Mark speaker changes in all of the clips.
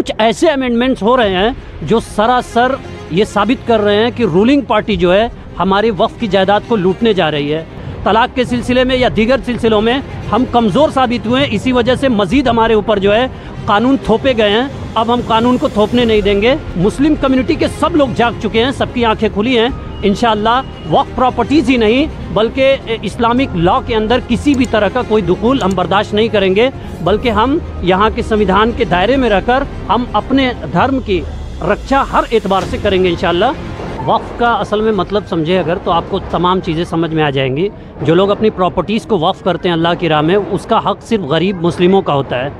Speaker 1: कुछ ऐसे अमेंडमेंट्स हो रहे हैं जो सरासर ये साबित कर रहे हैं कि रूलिंग पार्टी जो है हमारी वक्फ की जायदाद को लूटने जा रही है। तलाक के सिलसिले में या दीगर सिलसिलों में हम कमज़ोर साबित हुए हैं, इसी वजह से मज़ीद हमारे ऊपर जो है कानून थोपे गए हैं। अब हम कानून को थोपने नहीं देंगे। मुस्लिम कम्युनिटी के सब लोग जाग चुके हैं, सबकी आंखें खुली हैं। इंशाअल्लाह वक्फ प्रॉपर्टीज़ ही नहीं बल्कि इस्लामिक लॉ के अंदर किसी भी तरह का कोई दुखूल हम बर्दाश्त नहीं करेंगे, बल्कि हम यहाँ के संविधान के दायरे में रहकर हम अपने धर्म की रक्षा हर एतबार से करेंगे इंशाअल्लाह। वक्फ का असल में मतलब समझे अगर तो आपको तमाम चीज़ें समझ में आ जाएंगी। जो लोग अपनी प्रॉपर्टीज़ को वक्फ करते हैं अल्लाह की राह में, उसका हक़ सिर्फ गरीब मुस्लिमों का होता है।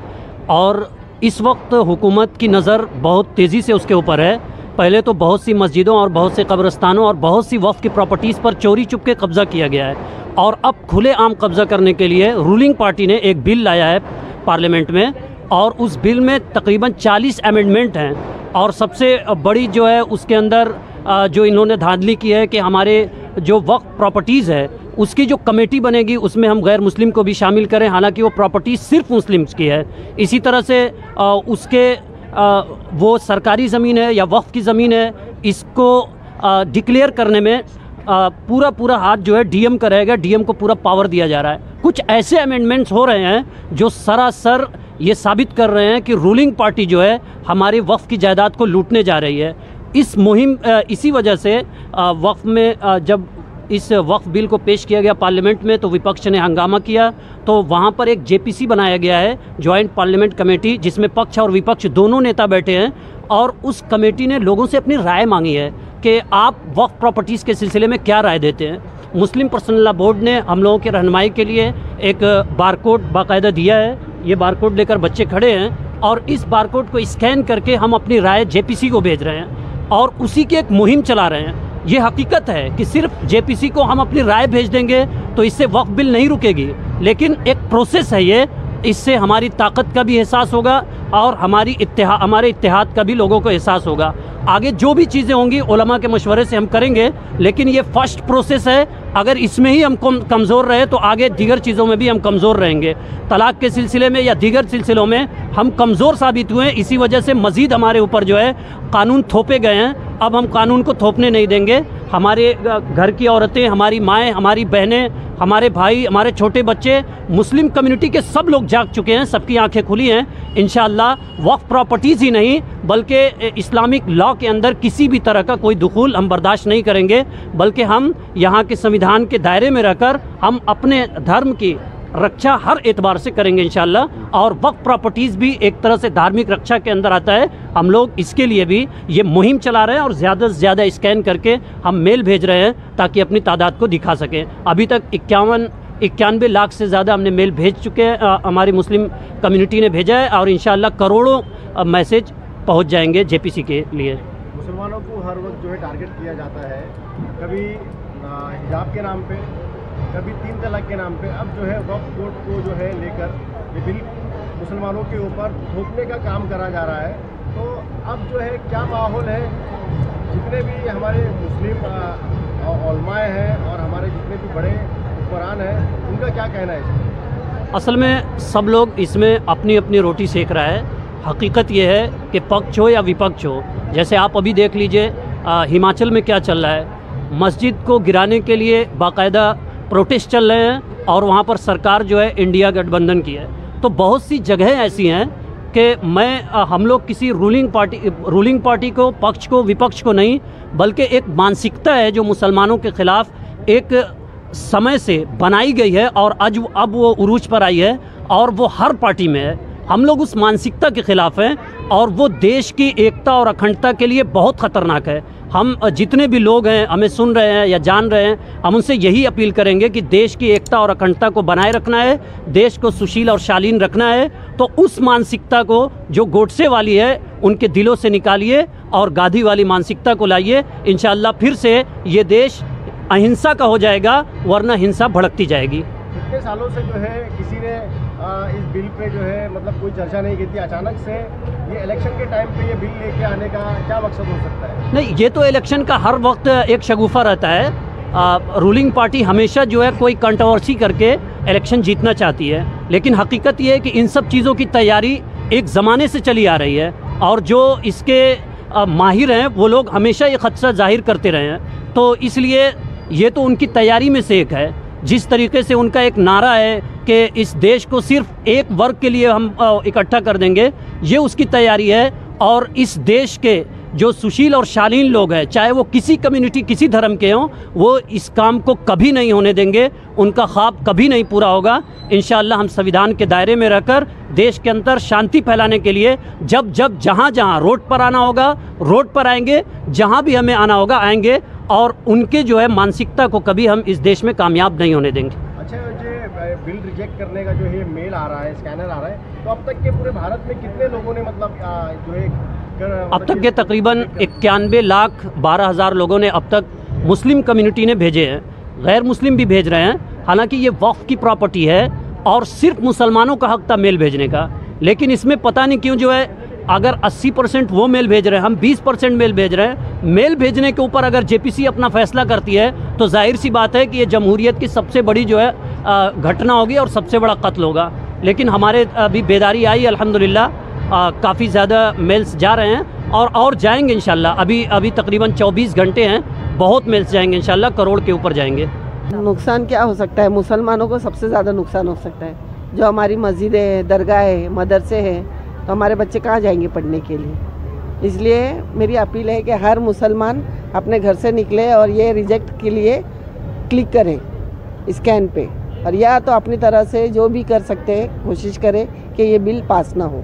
Speaker 1: और इस वक्त हुकूमत की नज़र बहुत तेज़ी से उसके ऊपर है। पहले तो बहुत सी मस्जिदों और बहुत से कब्रस्तानों और बहुत सी वक्फ की प्रॉपर्टीज़ पर चोरी चुपके कब्ज़ा किया गया है, और अब खुलेआम कब्ज़ा करने के लिए रूलिंग पार्टी ने एक बिल लाया है पार्लियामेंट में, और उस बिल में तकरीबन 40 अमेंडमेंट हैं। और सबसे बड़ी जो है उसके अंदर जो इन्होंने धांधली की है कि हमारे जो वक्फ प्रॉपर्टीज़ है उसकी जो कमेटी बनेगी उसमें हम गैर मुस्लिम को भी शामिल करें, हालांकि वो प्रॉपर्टीज़ सिर्फ मुस्लिम्स की है। इसी तरह से उसके वो सरकारी ज़मीन है या वक्फ की ज़मीन है, इसको डिक्लेयर करने में पूरा हाथ जो है डीएम का रहेगा। डीएम को पूरा पावर दिया जा रहा है। कुछ ऐसे अमेंडमेंट्स हो रहे हैं जो सरासर ये साबित कर रहे हैं कि रूलिंग पार्टी जो है हमारी वक्फ की जायदाद को लूटने जा रही है। इसी वजह से वक्फ में जब इस वक्फ बिल को पेश किया गया पार्लियामेंट में तो विपक्ष ने हंगामा किया, तो वहाँ पर एक जेपीसी बनाया गया है, जॉइंट पार्लियामेंट कमेटी, जिसमें पक्ष और विपक्ष दोनों नेता बैठे हैं। और उस कमेटी ने लोगों से अपनी राय मांगी है कि आप वक्फ प्रॉपर्टीज़ के सिलसिले में क्या राय देते हैं। मुस्लिम पर्सनल लॉ बोर्ड ने हम लोगों की रहनुमाई के लिए एक बारकोड बाकायदा दिया है। ये बारकोड लेकर बच्चे खड़े हैं और इस बारकोड को स्कैन करके हम अपनी राय जेपीसी को भेज रहे हैं और उसी की एक मुहिम चला रहे हैं। ये हकीकत है कि सिर्फ जेपीसी को हम अपनी राय भेज देंगे तो इससे वक्फ बिल नहीं रुकेगी, लेकिन एक प्रोसेस है ये। इससे हमारी ताकत का भी एहसास होगा और हमारे इत्तेहाद का भी लोगों को एहसास होगा। आगे जो भी चीज़ें होंगी उलमा के मशवरे से हम करेंगे, लेकिन ये फर्स्ट प्रोसेस है। अगर इसमें ही हम कमज़ोर रहे तो आगे दीगर चीज़ों में भी हम कमज़ोर रहेंगे। तलाक के सिलसिले में या दीगर सिलसिलों में हम कमज़ोर साबित हुए हैं, इसी वजह से मज़ीद हमारे ऊपर जो है कानून थोपे गए हैं। अब हम कानून को थोपने नहीं देंगे। हमारे घर की औरतें, हमारी माएँ, हमारी बहनें, हमारे भाई, हमारे छोटे बच्चे, मुस्लिम कम्युनिटी के सब लोग जाग चुके हैं, सबकी आंखें खुली हैं। इंशाअल्लाह वक्फ प्रॉपर्टीज़ ही नहीं बल्कि इस्लामिक लॉ के अंदर किसी भी तरह का कोई दुखूल हम बर्दाश्त नहीं करेंगे, बल्कि हम यहाँ के संविधान के दायरे में रहकर हम अपने धर्म की रक्षा हर एतबार से करेंगे इंशाअल्लाह। और वक्फ प्रॉपर्टीज़ भी एक तरह से धार्मिक रक्षा के अंदर आता है। हम लोग इसके लिए भी ये मुहिम चला रहे हैं और ज़्यादा से ज़्यादा स्कैन करके हम मेल भेज रहे हैं ताकि अपनी तादाद को दिखा सकें। अभी तक 91 लाख से ज़्यादा हमने मेल भेज चुके हैं, हमारी मुस्लिम कम्युनिटी ने भेजा है, और इंशाअल्लाह करोड़ों मैसेज पहुँच जाएंगे जेपीसी के लिए।
Speaker 2: मुसलमानों को हर वक्त जो है टारगेट किया जाता है, कभी हिजाब के नाम पे, कभी 3 तलाक के नाम पे। अब जो है वक्फ बोर्ड को जो है लेकर ये बिल मुसलमानों के ऊपर थोपने का काम करा जा रहा है। तो अब जो है क्या माहौल है, जितने भी हमारे मुस्लिम उलमाए हैं और हमारे जितने भी बड़े हुक्मरान हैं, उनका क्या कहना है इसमें?
Speaker 1: असल में सब लोग इसमें अपनी अपनी रोटी सेक रहा है। हकीकत ये है कि पक्ष हो या विपक्ष हो, जैसे आप अभी देख लीजिए हिमाचल में क्या चल रहा है। मस्जिद को गिराने के लिए बाकायदा प्रोटेस्ट चल रहे हैं और वहाँ पर सरकार जो है इंडिया गठबंधन की है। तो बहुत सी जगहें ऐसी हैं कि हम लोग किसी रूलिंग पार्टी को, पक्ष को, विपक्ष को नहीं, बल्कि एक मानसिकता है जो मुसलमानों के ख़िलाफ़ एक समय से बनाई गई है और अब वो उरूज पर आई है और वो हर पार्टी में है। हम लोग उस मानसिकता के ख़िलाफ़ हैं और वो देश की एकता और अखंडता के लिए बहुत ख़तरनाक है। हम जितने भी लोग हैं, हमें सुन रहे हैं या जान रहे हैं, हम उनसे यही अपील करेंगे कि देश की एकता और अखंडता को बनाए रखना है, देश को सुशील और शालीन रखना है। तो उस मानसिकता को जो गोडसे वाली है उनके दिलों से निकालिए और गांधी वाली मानसिकता को लाइए। इंशाअल्लाह फिर से ये देश अहिंसा का हो जाएगा, वरना हिंसा भड़कती जाएगी।
Speaker 2: इतने सालों से जो है किसी ने इस बिल पे जो है मतलब कोई चर्चा नहीं की थी, अचानक से ये इलेक्शन के टाइम पे ये बिल लेके आने का क्या मकसद हो सकता है?
Speaker 1: नहीं, ये तो इलेक्शन का हर वक्त एक शगुफा रहता है। रूलिंग पार्टी हमेशा जो है कोई कंट्रोवर्सी करके इलेक्शन जीतना चाहती है, लेकिन हकीकत ये है कि इन सब चीज़ों की तैयारी एक ज़माने से चली आ रही है। और जो इसके माहिर हैं वो लोग हमेशा ये खदशा जाहिर करते रहे हैं। तो इसलिए ये तो उनकी तैयारी में से एक है। जिस तरीके से उनका एक नारा है कि इस देश को सिर्फ एक वर्ग के लिए हम इकट्ठा कर देंगे, ये उसकी तैयारी है। और इस देश के जो सुशील और शालीन लोग हैं, चाहे वो किसी कम्युनिटी किसी धर्म के हों, वो इस काम को कभी नहीं होने देंगे। उनका ख्वाब कभी नहीं पूरा होगा। इंशाअल्लाह हम संविधान के दायरे में रहकर देश के अंदर शांति फैलाने के लिए जब जब जहाँ जहाँ रोड पर आना होगा रोड पर आएंगे, जहाँ भी हमें आना होगा आएंगे, और उनके जो है मानसिकता को कभी हम इस देश में कामयाब नहीं होने देंगे।
Speaker 2: अच्छा, जो बिल रिजेक्ट करने का जो है मेल आ रहा है, स्कैनर आ रहा है, तो अब तक के पूरे भारत में कितने लोगों ने मतलब जो है
Speaker 1: अब तक के तकरीबन 91,12,000 लोगों ने अब तक मुस्लिम कम्युनिटी ने भेजे हैं, गैर मुस्लिम भी भेज रहे हैं। हालांकि ये वक्फ की प्रॉपर्टी है और सिर्फ मुसलमानों का हक था मेल भेजने का, लेकिन इसमें पता नहीं क्यों जो है अगर 80% वो मेल भेज रहे हैं, हम 20% मेल भेज रहे हैं। मेल भेजने के ऊपर अगर जेपीसी अपना फैसला करती है तो जाहिर सी बात है कि ये जमहूरियत की सबसे बड़ी जो है घटना होगी और सबसे बड़ा कत्ल होगा। लेकिन हमारे अभी बेदारी आई, अल्हम्दुलिल्लाह काफ़ी ज़्यादा मेल्स जा रहे हैं और जाएंगे इंशाल्लाह। अभी तकरीबन 24 घंटे हैं, बहुत मेल्स जाएंगे इंशाल्लाह, करोड़ के ऊपर जाएंगे।
Speaker 3: नुकसान क्या हो सकता है? मुसलमानों को सबसे ज़्यादा नुकसान हो सकता है। जो हमारी मस्जिदें हैं, दरगाह है, मदरसे हैं, तो हमारे बच्चे कहाँ जाएंगे पढ़ने के लिए? इसलिए मेरी अपील है कि हर मुसलमान अपने घर से निकले और ये रिजेक्ट के लिए क्लिक करें स्कैन पे, और या तो अपनी तरह से जो भी कर सकते हैं कोशिश करें कि ये बिल पास ना हो।